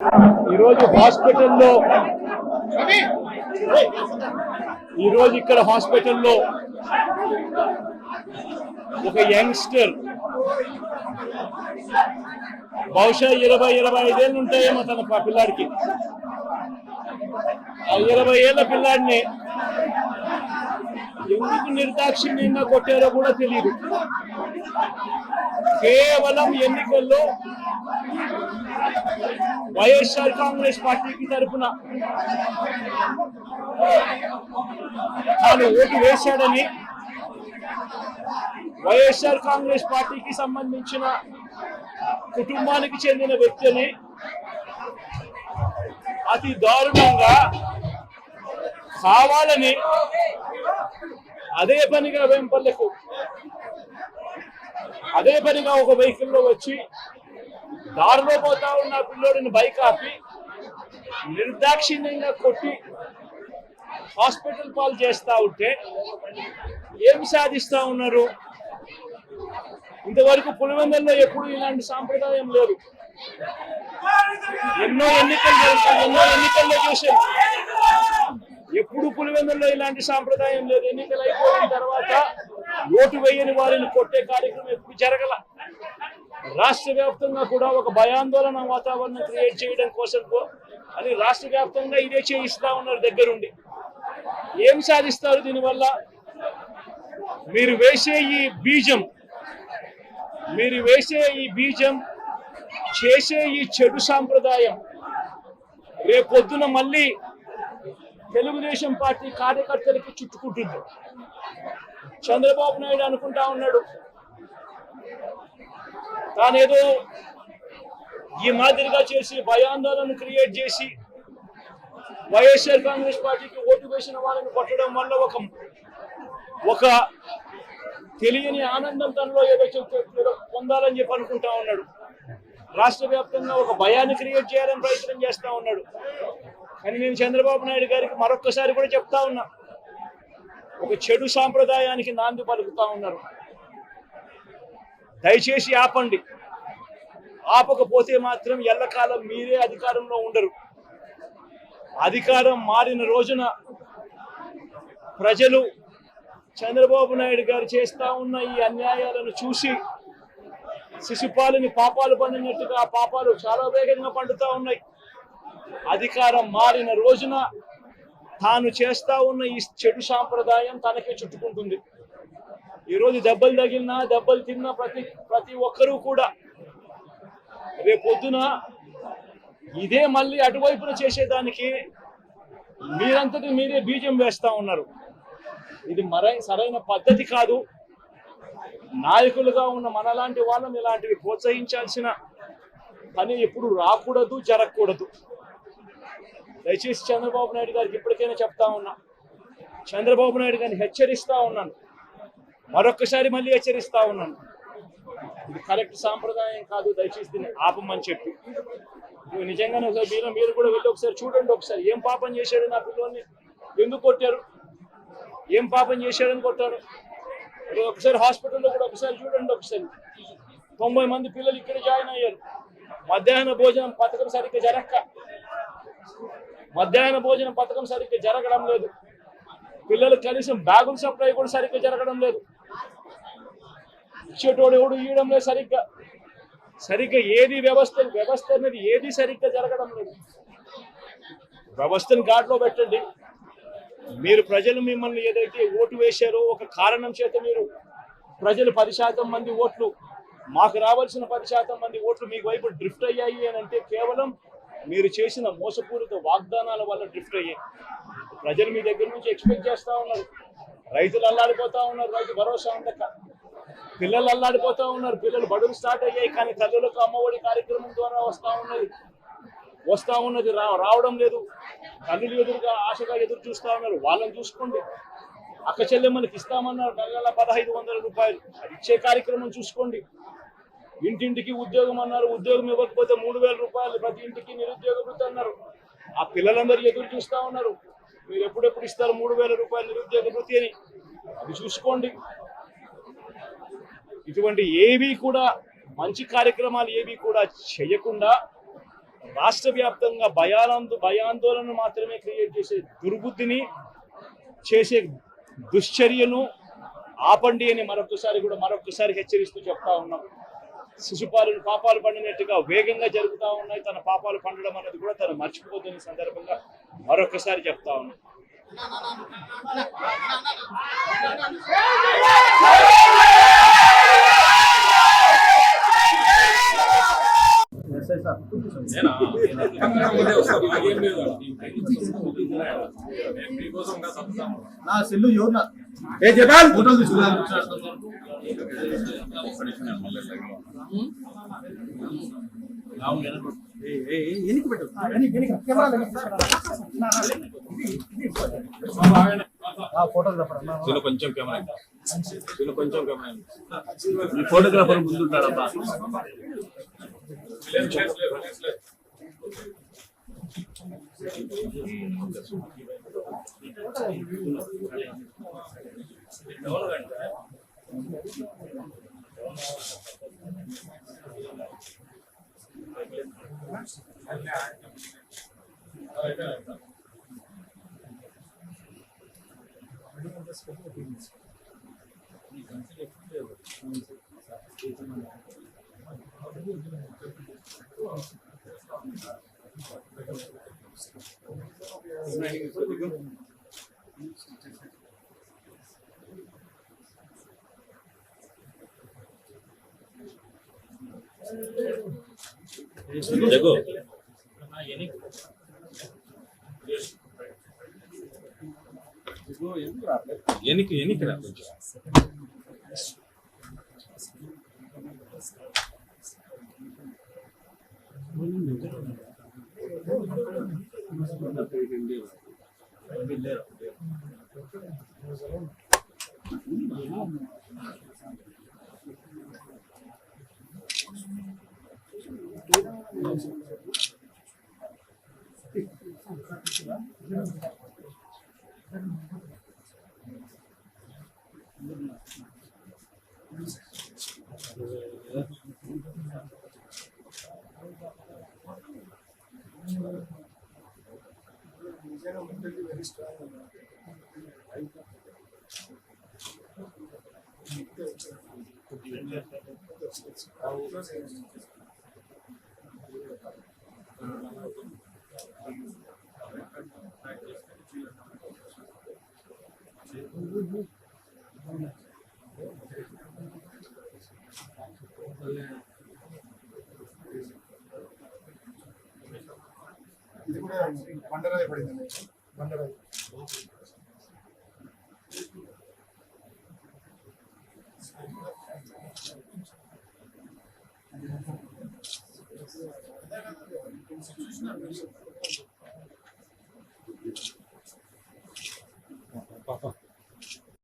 ఈరోజు ఇక్కడ హాస్పిటల్లో ఒక యంగ్స్టర్ బహుశా 20-25 ఏళ్ళు ఉంటాయేమో తన పిల్లాడికి. ఆ 20 ఏళ్ల పిల్లాడిని ఎందుకు నిర్దాక్షిణ్యంగా కొట్టారో కూడా తెలియదు. కేవలం ఎన్నికల్లో వైఎస్ఆర్ కాంగ్రెస్ పార్టీకి తరఫున తాను ఓటు వేశాడని, వైఎస్ఆర్ కాంగ్రెస్ పార్టీకి సంబంధించిన కుటుంబానికి చెందిన వ్యక్తిని అతి దారుణంగా కావాలని అదే పనిగా వెంపర్లకు ఒక వెహికల్లో వచ్చి దారిలో పోతా ఉన్న పిల్లోడిని బైక్ ఆపి నిర్దాక్షిణ్యంగా కొట్టి హాస్పిటల్ పాలు చేస్తా ఉంటే ఏమి సాధిస్తా ఉన్నారు? ఇంతవరకు పులివెందుల్లో ఎప్పుడు ఇలాంటి సాంప్రదాయం లేదు. ఎన్నో ఎన్నికల్లో చూశారు, ఎప్పుడు పులివెందుల్లో ఇలాంటి సాంప్రదాయం లేదు. ఎన్నికలు అయిపోయిన తర్వాత ఓటు వేయని వారిని కొట్టే కార్యక్రమం ఎప్పుడు జరగల. రాష్ట్ర వ్యాప్తంగా కూడా ఒక భయాందోళన వాతావరణం క్రియేట్ చేయడం కోసం అని రాష్ట్ర వ్యాప్తంగా ఇదే చేయిస్తా ఉన్నారు దగ్గరుండి. ఏం సాధిస్తారు దీనివల్ల? మీరు వేసే ఈ బీజం చేసే ఈ చెడు సాంప్రదాయం రేపొద్దున మళ్ళీ తెలుగుదేశం పార్టీ కార్యకర్తలకి చుట్టుకుంటుంది. చంద్రబాబు నాయుడు అనుకుంటా ఉన్నాడు తానేదో ఈ మాదిరిగా చేసి భయాందోళన క్రియేట్ చేసి వైఎస్ఆర్ కాంగ్రెస్ పార్టీకి ఓటు వేసిన వాళ్ళని కొట్టడం వల్ల ఒక తెలియని ఆనందం తనలో ఏదో పొందాలని చెప్పి అనుకుంటా ఉన్నాడు. రాష్ట్ర వ్యాప్తంగా ఒక భయాన్ని క్రియేట్ చేయాలని ప్రయత్నం చేస్తా ఉన్నాడు. కానీ నేను చంద్రబాబు నాయుడు గారికి మరొక్కసారి కూడా చెప్తా ఉన్నా, ఒక చెడు సాంప్రదాయానికి నాంది పలుకుతా ఉన్నారు. దయచేసి ఆపండి. ఆపకపోతే మాత్రం ఎల్లకాలం మీరే అధికారంలో ఉండరు. అధికారం మారిన రోజున ప్రజలు చంద్రబాబు నాయుడు గారు చేస్తా ఉన్న ఈ అన్యాయాలను చూసి శిశుపాలని పాపాలు పండినట్టుగా ఆ పాపాలు చాలా వేగంగా పండుతా ఉన్నాయి. అధికారం మారిన రోజున తాను చేస్తా ఉన్న ఈ చెడు సాంప్రదాయం తనకే చుట్టుకుంటుంది. ఈరోజు దెబ్బలు తగిలినా దెబ్బలు తిన్నా ప్రతి ఒక్కరూ కూడా రేపొద్దున ఇదే మళ్ళీ అటువైపున చేసేదానికి మీరంతటి మీరే బీజం వేస్తా ఉన్నారు. ఇది సరైన పద్ధతి కాదు. నాయకులుగా ఉన్న మనలాంటి వాళ్ళని ఇలాంటివి ప్రోత్సహించాల్సిన పని ఎప్పుడు రాకూడదు, జరగకూడదు. దయచేసి చంద్రబాబు నాయుడు గారికి ఇప్పటికైనా చెప్తా ఉన్నా, చంద్రబాబు నాయుడు గారిని హెచ్చరిస్తా ఉన్నాను, మరొక్కసారి మళ్ళీ హెచ్చరిస్తా ఉన్నాను, ఇది కరెక్ట్ సాంప్రదాయం కాదు, దయచేసి దీన్ని ఆపమని చెప్పి. నిజంగానే ఒకసారి మీరు కూడా వెళ్ళి ఒకసారి చూడండి. ఒకసారి ఏం పాపం చేశాడు నా పిల్లల్ని, ఎందుకు కొట్టారు, ఏం పాపం చేశాడని కొట్టారు. ఒకసారి హాస్పిటల్లో కూడా ఒకసారి చూడండి. ఒకసారి 90 మంది పిల్లలు ఇక్కడ జాయిన్ అయ్యారు. మధ్యాహ్న భోజనం పథకం సరిగ్గా జరగడం లేదు. పిల్లలకు కనీసం బ్యాగుల సప్లై కూడా సరిగ్గా జరగడం లేదు. ఇచ్చేటోడు ఎవడు ఇవ్వడం లేదు సరిగ్గా ఏది వ్యవస్థ అనేది ఏది సరిగ్గా జరగడం లేదు. వ్యవస్థను గాడిలో పెట్టండి. మీరు ప్రజలు మిమ్మల్ని ఏదైతే ఓటు వేశారో ఒక కారణం చేత మీరు ప్రజలు 10% మంది ఓట్లు, మాకు రావాల్సిన 10% మంది ఓట్లు మీకు వైపు డ్రిఫ్ట్ అయ్యాయి అని అంటే కేవలం మీరు చేసిన మోసపూరిత వాగ్దానాల వల్ల డ్రిఫ్ట్ అయ్యాయి. ప్రజలు మీ దగ్గర నుంచి ఎక్స్పెక్ట్ చేస్తూ ఉన్నారు. రైతులు అల్లాడిపోతా ఉన్నారు, రైతు భరోసా ఉండక. పిల్లలు అల్లాడిపోతా ఉన్నారు, పిల్లలు బడులు స్టార్ట్ అయ్యాయి, కానీ తల్లులకు అమ్మఒడి కార్యక్రమం ద్వారా వస్తా ఉన్నది రావడం లేదు. తల్లులు ఎదురుగా ఆశగా ఎదురు చూస్తా ఉన్నారు. వాళ్ళని చూసుకోండి. అక్క చెల్లెమ్మలకి ఇస్తామన్నారు నెల 1500 రూపాయలు, అది ఇచ్చే కార్యక్రమం చూసుకోండి. ఇంటింటికి ఉద్యోగం అన్నారు, ఉద్యోగం ఇవ్వకపోతే 3000 రూపాయలు ప్రతి ఇంటికి నిరుద్యోగ వృత్తి అన్నారు. ఆ పిల్లలందరూ ఎదురు చూస్తా ఉన్నారు, మీరు ఎప్పుడెప్పుడు ఇస్తారు 3000 రూపాయలు నిరుద్యోగ వృత్తి అని. అది చూసుకోండి. ఇటువంటి ఏవి కూడా మంచి కార్యక్రమాలు ఏవి కూడా చేయకుండా రాష్ట్ర వ్యాప్తంగా భయాందోళన మాత్రమే క్రియేట్ చేసే దుర్బుద్ధిని చేసే దుశ్చర్యను ఆపండి అని మరొకసారి హెచ్చరిస్తూ చెప్తా ఉన్నాం. శిశుపాలను పాపాలు పండినట్టుగా వేగంగా జరుగుతూ ఉన్నాయి. తన పాపాలు పండడం అన్నది కూడా తను మర్చిపోతున్న సందర్భంగా మరొకసారి చెప్తా ఉన్నాం. నా సెల్లు ఎవరు ఏ జపాల్ ఫోటోలు తీసుకున్నాను. కొంచెం కెమెరా ఈ ఫోటోగ్రాఫర్ ముందుంటాడబ్బా. జగో ఎనికి రా కొంచెం. ఇది కూడా బండరాయి పడిందండి. బండరాయి చూసిన